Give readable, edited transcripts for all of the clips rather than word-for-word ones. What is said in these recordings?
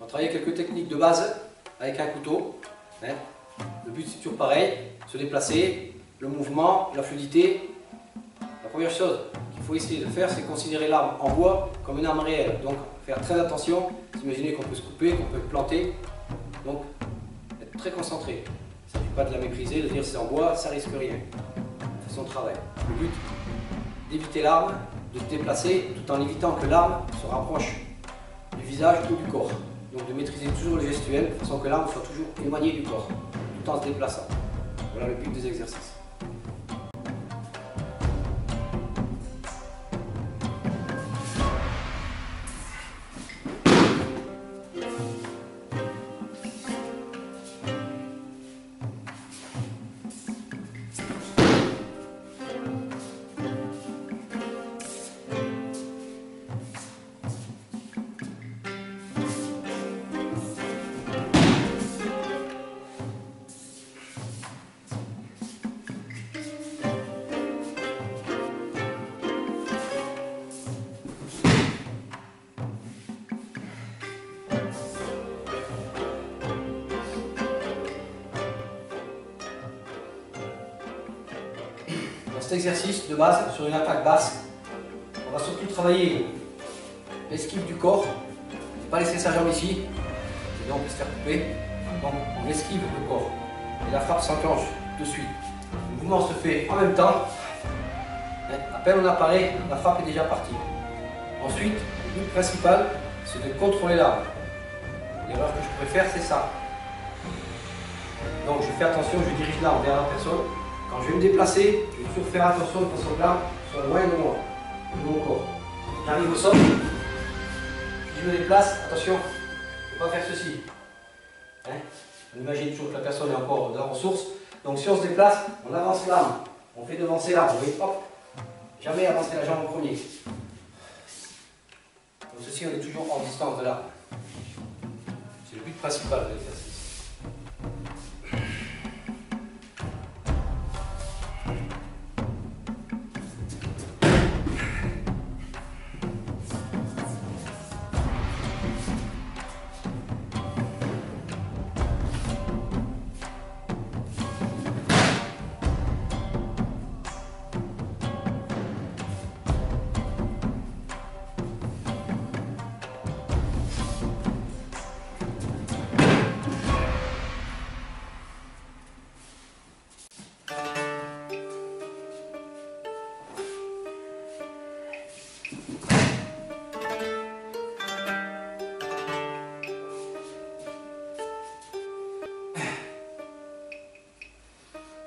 travailler quelques techniques de base avec un couteau. Hein. Le but c'est toujours pareil, se déplacer, le mouvement, la fluidité. La première chose qu'il faut essayer de faire, c'est considérer l'arme en bois comme une arme réelle. Donc faire très attention, imaginez qu'on peut se couper, qu'on peut planter. Donc être très concentré. Il ne s'agit pas de la mépriser, de dire c'est en bois, ça risque rien. C'est son travail. Le but, d'éviter l'arme, de se déplacer tout en évitant que l'arme se rapproche du visage ou du corps. Donc de maîtriser toujours le gestuel, de façon que l'arme soit toujours éloignée du corps, tout en se déplaçant. Voilà le but des exercices. Dans cet exercice de base, sur une attaque basse, on va surtout travailler l'esquive du corps, ne pas laisser sa jambe ici, sinon on peut se faire couper. Donc on esquive le corps et la frappe s'enclenche de suite. Le mouvement se fait en même temps. À peine on apparaît, la frappe est déjà partie. Ensuite, le but principal, c'est de contrôler l'arme. L'erreur que je pourrais faire, c'est ça. Donc je fais attention, je dirige l'arme vers la personne. Quand je vais me déplacer, je vais toujours faire attention de façon que l'arme soit loin de moi, de mon corps. J'arrive au sol, puis je me déplace, attention, je ne peux pas faire ceci. Hein? On imagine toujours que la personne est encore dans la ressource. Donc si on se déplace, on avance l'arme, on fait devancer l'arme, vous voyez, hop, jamais avancer la jambe en premier. Donc ceci, on est toujours en distance de l'arme. C'est le but principal de l'exercice.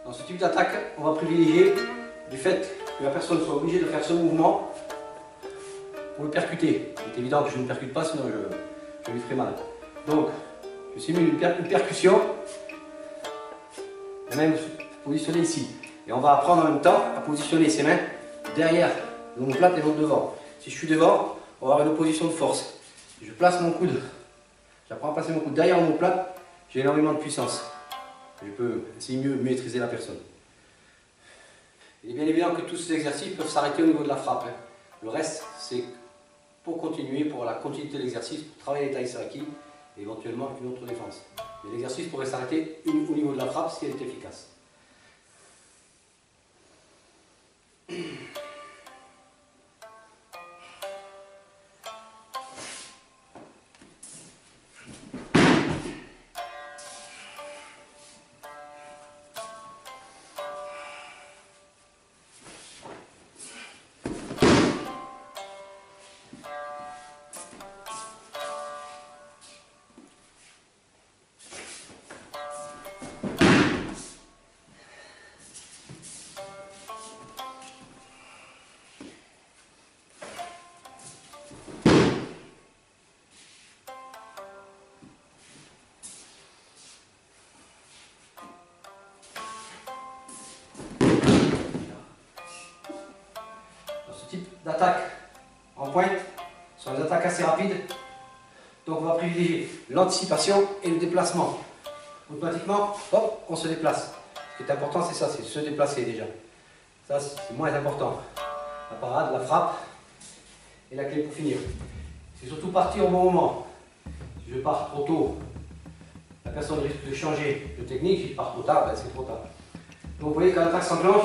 Dans ce type d'attaque, on va privilégier du fait que la personne soit obligée de faire ce mouvement pour le percuter. C'est évident que je ne percute pas, sinon je lui ferai mal. Donc, je simule une percussion, et même positionner ici. Et on va apprendre en même temps à positionner ses mains derrière l'omoplate et non devant. Si je suis devant, on va avoir une opposition de force. Si je place mon coude, j'apprends à placer mon coude derrière l'omoplate, j'ai énormément de puissance. Je peux essayer mieux maîtriser la personne. Il est bien évident que tous ces exercices peuvent s'arrêter au niveau de la frappe. Le reste, c'est pour continuer, pour la continuité de l'exercice, pour travailler les taisaki et éventuellement une autre défense. Mais l'exercice pourrait s'arrêter au niveau de la frappe si elle est efficace. Type d'attaque en pointe sont des attaques assez rapides, donc on va privilégier l'anticipation et le déplacement. Automatiquement, hop, on se déplace. Ce qui est important, c'est ça, c'est se déplacer déjà. Ça, c'est moins important. La parade, la frappe et la clé pour finir. C'est surtout partir au bon moment. Si Si je pars trop tôt, la personne risque de changer de technique. Si je pars trop tard, ben c'est trop tard. Donc vous voyez, quand l'attaque s'enclenche,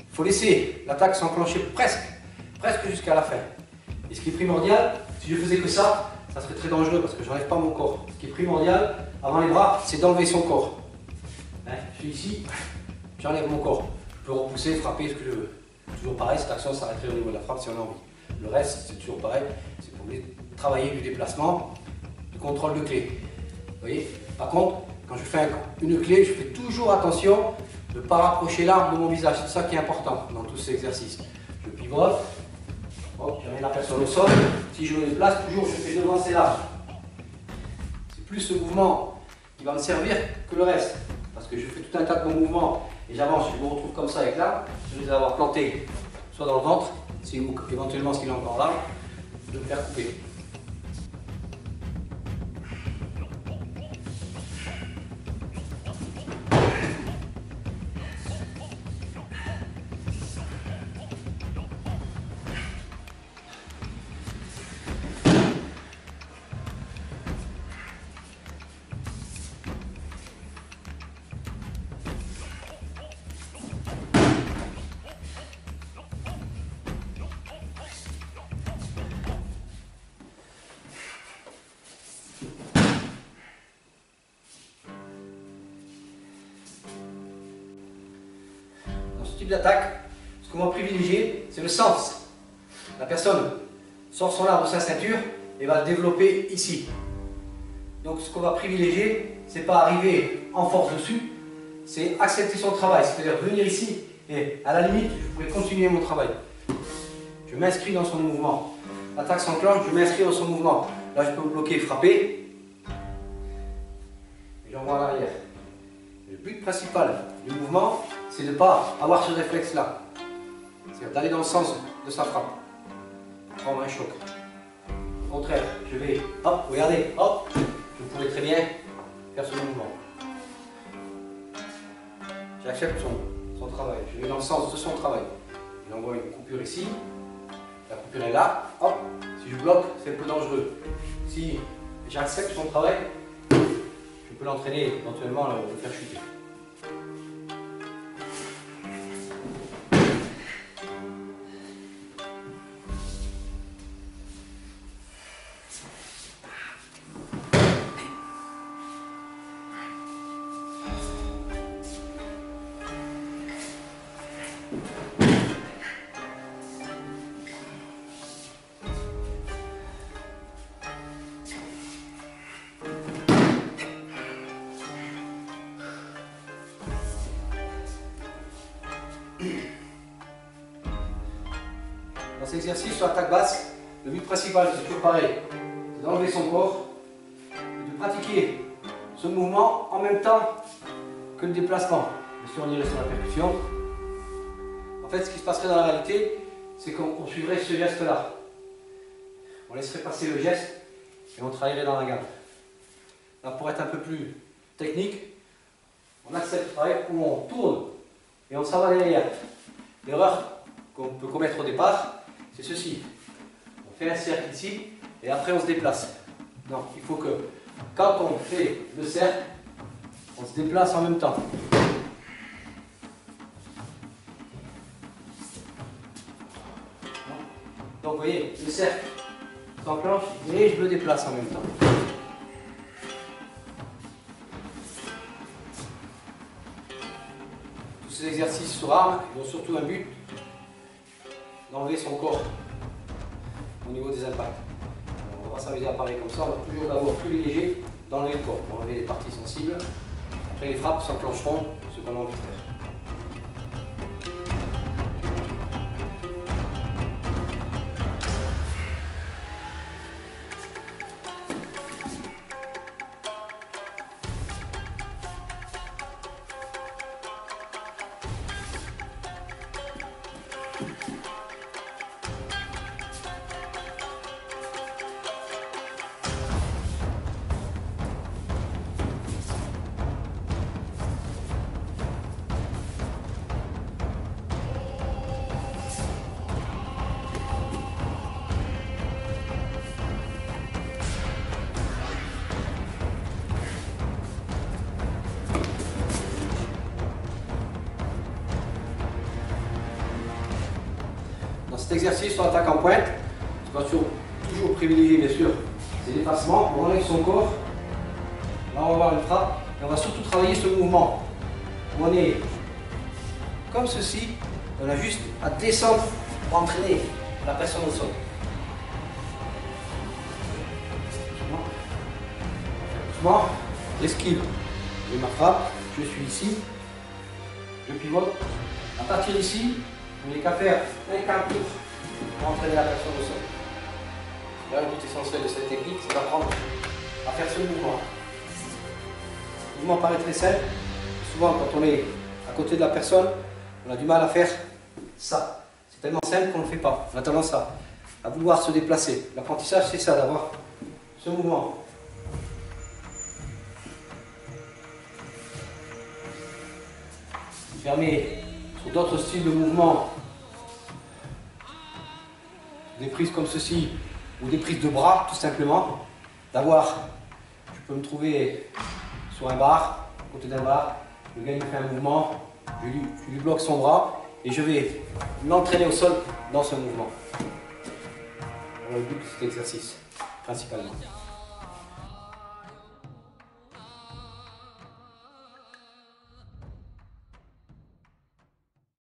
il faut laisser l'attaque s'enclencher presque jusqu'à la fin. Et ce qui est primordial, si je faisais que ça serait très dangereux parce que je n'enlève pas mon corps. Ce qui est primordial, avant les bras, c'est d'enlever son corps. Hein, je suis ici, j'enlève mon corps. Je peux repousser, frapper, ce que je veux. Toujours pareil, cette action s'arrêterait au niveau de la frappe si on a envie. Le reste, c'est toujours pareil, c'est pour travailler du déplacement, du contrôle de clé. Vous voyez? Par contre, quand je fais une clé, je fais toujours attention de ne pas rapprocher l'arme de mon visage. C'est ça qui est important dans tous ces exercices. Je pivote, j'amène la personne au sol. Si je me déplace, toujours je fais devancer l'arme. C'est plus ce mouvement qui va me servir que le reste. Parce que je fais tout un tas de bons mouvements et j'avance, je me retrouve comme ça avec l'arme. Je vais les avoir plantés soit dans le ventre, si éventuellement s'il est encore là, de me faire couper. D'attaque, ce qu'on va privilégier, c'est le sens. La personne sort son arme de sa ceinture et va le développer ici. Donc ce qu'on va privilégier, c'est pas arriver en force dessus, c'est accepter son travail, c'est-à-dire venir ici et à la limite, je pourrais continuer mon travail. Je m'inscris dans son mouvement. L'attaque s'enclenche, je m'inscris dans son mouvement. Là, je peux bloquer, frapper. Et j'envoie en arrière. Le but principal du mouvement, c'est de ne pas avoir ce réflexe-là. C'est d'aller dans le sens de sa frappe. Prendre un choc. Au contraire, je vais, hop, regardez, hop, je pourrais très bien faire ce mouvement. J'accepte son travail, je vais dans le sens de son travail. J'envoie une coupure ici, la coupure est là, hop, si je bloque, c'est un peu dangereux. Si j'accepte son travail, je peux l'entraîner éventuellement à le faire chuter. Dans cet exercice sur attaque basse, le but principal, c'est toujours pareil, c'est d'enlever son corps et de pratiquer ce mouvement en même temps que le déplacement. Bien sûr, on irait sur la percussion. En fait, ce qui se passerait dans la réalité, c'est qu'on suivrait ce geste-là. On laisserait passer le geste et on travaillerait dans la gamme. Là, pour être un peu plus technique, on accepte le travail où on tourne et on s'en va derrière. L'erreur qu'on peut commettre au départ, c'est ceci. On fait un cercle ici et après on se déplace. Donc il faut que quand on fait le cercle, on se déplace en même temps. Donc vous voyez, le cercle s'enclenche et je me déplace en même temps. Tous ces exercices sur arme, ils ont surtout un but d'enlever son corps au niveau des impacts. Alors, on va pas s'amuser à parler comme ça, on va toujours d'abord privilégier d'enlever le corps, pour enlever les parties sensibles. Après les frappes s'enclencheront ce qu'on a envie de faire. Dans cet exercice sur l'attaque en pointe, on va toujours privilégier bien sûr les dépassements. On enlève son corps. Là on va avoir une frappe et on va surtout travailler ce mouvement. On est comme ceci, on a juste à descendre pour entraîner la personne au sol. Doucement, j'esquive. J'ai ma frappe, je suis ici, je pivote. À partir d'ici, vous n'avez qu'à faire un quart tour pour entraîner la personne au sol. Là, le but essentiel de cette technique, c'est d'apprendre à faire ce mouvement. Le mouvement paraît très simple. Souvent, quand on est à côté de la personne, on a du mal à faire ça. C'est tellement simple qu'on ne le fait pas. On a tendance à vouloir se déplacer. L'apprentissage, c'est ça, d'avoir ce mouvement. Fermé sur d'autres styles de mouvement, des prises comme ceci, ou des prises de bras, tout simplement, d'avoir, je peux me trouver sur un bar, à côté d'un bar, le gars il me fait un mouvement, je lui bloque son bras, et je vais l'entraîner au sol dans ce mouvement. Voilà le but de cet exercice, principalement.